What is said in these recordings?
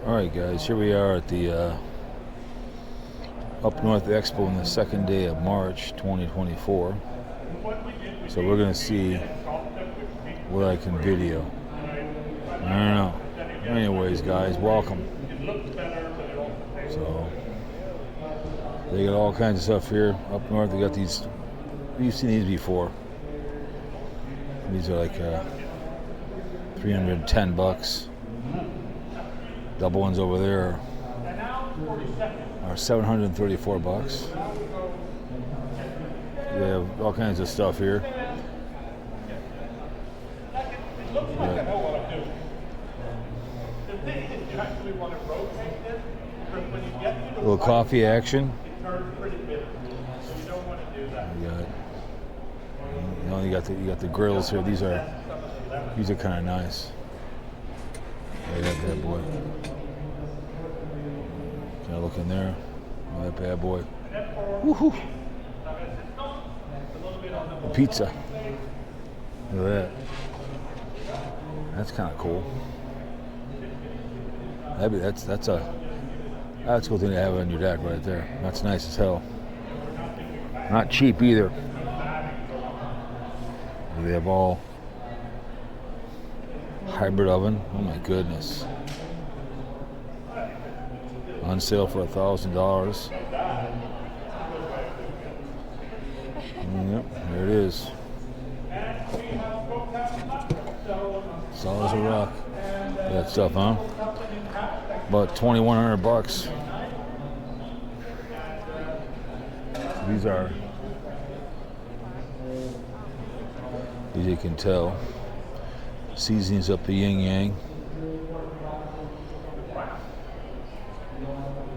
Alright guys, here we are at the Up North Expo on the second day of March 2024. So we're going to see what I can video. I don't know. Anyways guys, welcome. So they got all kinds of stuff here. Up north they got these, you've seen these before. These are like $310. Double ones over there are $734. They have all kinds of stuff here. A little coffee action. You got the grills here. These are kind of nice. Look at that boy. Can I look in there? Oh, that bad boy. Woohoo! A pizza. Look at that. That's kind of cool. That's a cool thing to have on your deck right there. That's nice as hell. Not cheap either. They have all hybrid oven. Oh my goodness. On sale for $1,000. Yep, there it is. Solid as a rock. That stuff, huh? About $2,100. These are, as you can tell, seasonings up the yin yang.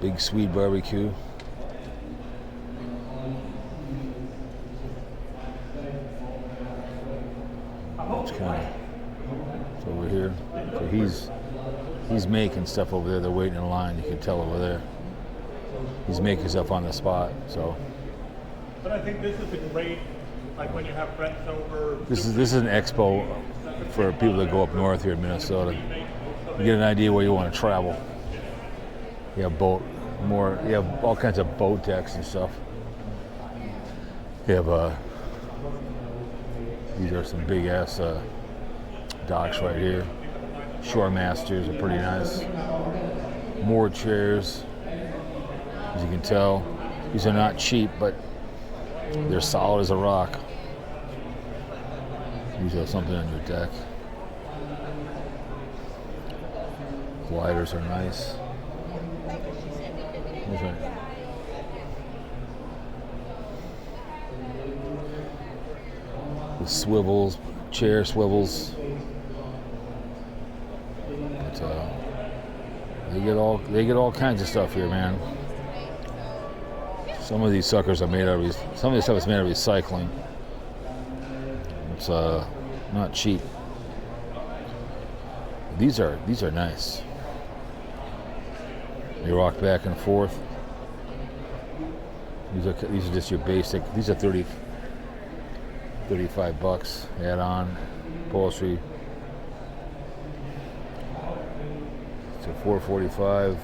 Big sweet barbecue. It's over here. So he's making stuff over there. They're waiting in line. You can tell over there. He's making stuff on the spot. So. But I think this is a great, like when you have friends over. This is an expo for people that go up north here in Minnesota. You get an idea where you want to travel. You have you have all kinds of boat decks and stuff. You have these are some big ass docks right here. Shore masters are pretty nice. More chairs, as you can tell. These are not cheap, but they're solid as a rock. These have something on your deck. Gliders are nice. The swivels, chair swivels. But, they get all kinds of stuff here, man. Some of these suckers are made out of some of this stuff is made out of recycling. It's not cheap. These are nice. They rock back and forth. These are just your basic. These are $35 add on upholstery. So $445,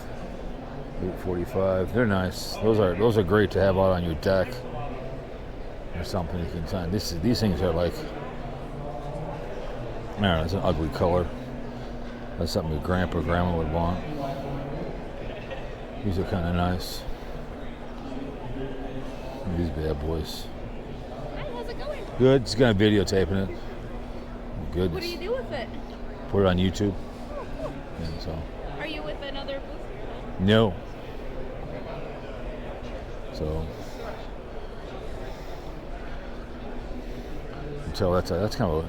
$845. They're nice. Those are great to have out on your deck or something you can sign. These things are like, I don't know, it's an ugly color. That's something your grandpa or grandma would want. These are kind of nice. These bad boys. Hi, how's it going? Good. Just kind of videotaping it. Goodness. What do you do with it? Put it on YouTube. Oh, cool. Yeah, so. Are you with another booth? No. So. So that's kind of a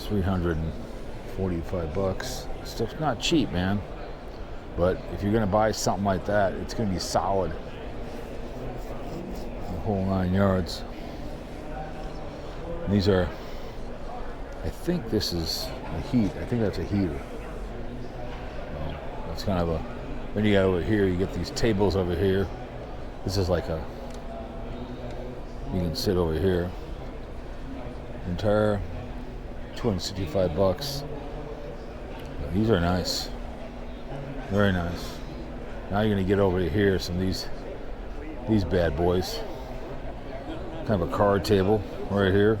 $345. Stuff's not cheap, man. But if you're gonna buy something like that, it's gonna be solid. The whole 9 yards. And these are, I think this is a heat. I think that's a heater. That's kind of a. Then you got over here. You get these tables over here. This is like a. You can sit over here. Entire $265. These are nice. Very nice. Now you're gonna get over to here, some of these bad boys. Kind of a card table right here.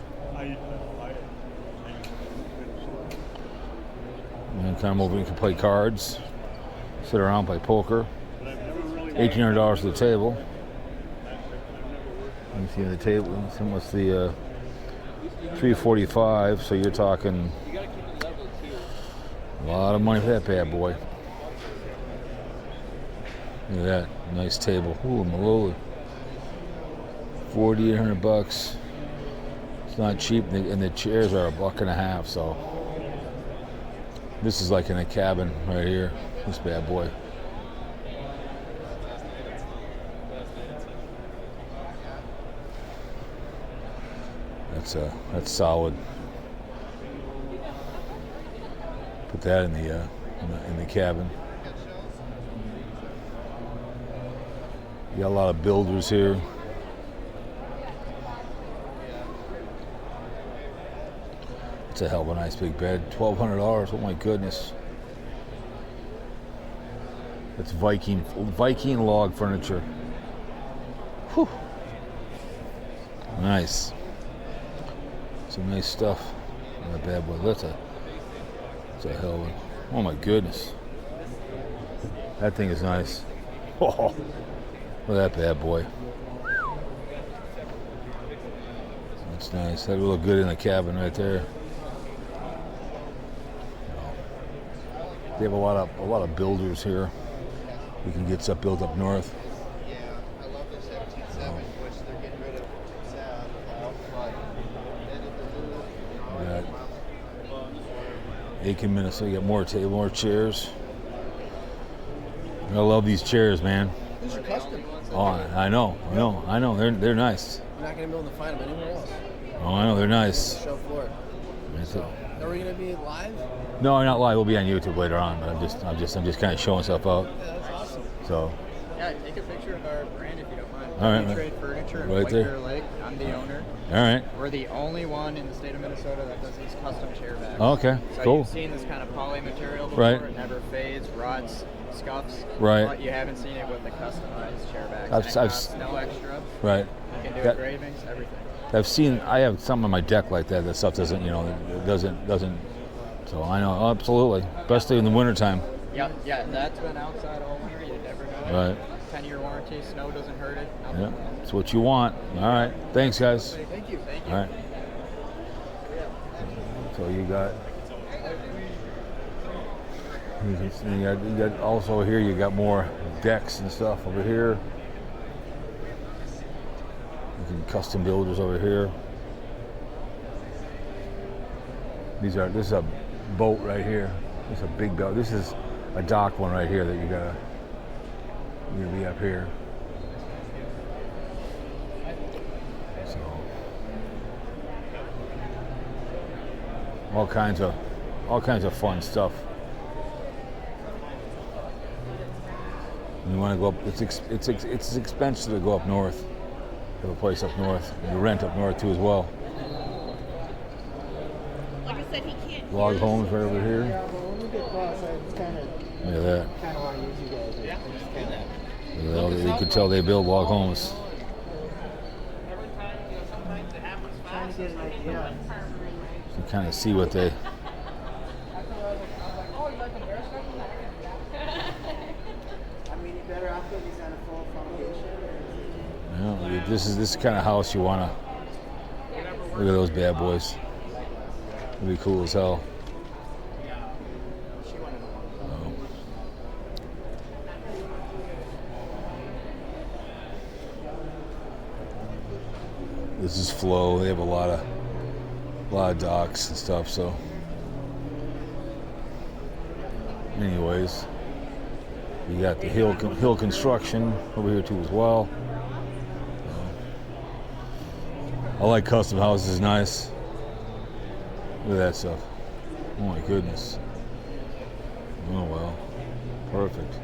And come over, you can play cards, sit around, play poker. $1,800 to the table. You see the table, what's the $345, so you're talking a lot of money for that bad boy. Look at that, nice table. Ooh, Maloli. $4,800. It's not cheap, and the chairs are $1.50, so this is like in a cabin right here. This bad boy. That's solid. Put that in the cabin. You got a lot of builders here. It's a hell of a nice big bed. $1,200. Oh my goodness. That's Viking log furniture. Whew. Nice. Some nice stuff. Not a bad boy. That's a hell of a. Oh my goodness. That thing is nice. Oh, look at that bad boy. That's nice. That would look good in the cabin right there. They have a lot of builders here. We can get stuff built up north. I love the 17.7, which they're getting rid of. Aiken, Minnesota. You got more chairs. I love these chairs, man. These are custom. Oh, I know. They're nice. You're not going to be able to find them anywhere else. Oh, I know, they're nice. Show floor. So, are we going to be live? No, I'm not live. We'll be on YouTube later on, but I'm just kind of showing stuff out. Yeah, that's awesome. So. Yeah, take a picture of our brand if you don't mind. All right, We trade furniture in right White there. Bear Lake. I'm the owner. All right. We're the only one in the state of Minnesota that does these custom chair backs. Okay. So Cool. you've seen this kind of poly material before. Right. It never fades, rots, scuffs. Right. But you haven't seen it with the customized chair backs. I've- And it I've costs no extra. Right. You can do That- engravings, everything. I have some on my deck like that. That stuff doesn't. So I know, absolutely. Especially in the wintertime. Yeah, that's been outside all winter. You never know. Right. 10-year warranty. Snow doesn't hurt it. Yeah. Nothing. It's what you want. All right. Thanks, guys. Thank you. Thank you. All right. So you got also here. You got more decks and stuff over here. You can custom builders over here. This is a boat right here. This is a big boat. This is a dock one right here that you're gonna be up here. So all kinds of fun stuff. You want to go up? It's expensive to go up north. Have a place up north. You rent up north too as well. Like I said, he can't. Log homes right over here. Yeah, but when we get close, I just kind of Look want to use you guys. Yeah. at that. You can tell they build log homes. Trying to get an idea. You kind of see what they. I mean, you better off putting these on a full foundation. You know, this is the kind of house you want to. Look at those bad boys. It'd be cool as hell. This is Flow. They have a lot of docks and stuff. So, anyways, you got the hill construction over here too as well. I like custom houses. Nice. Look at that stuff. Oh my goodness. Oh well, perfect.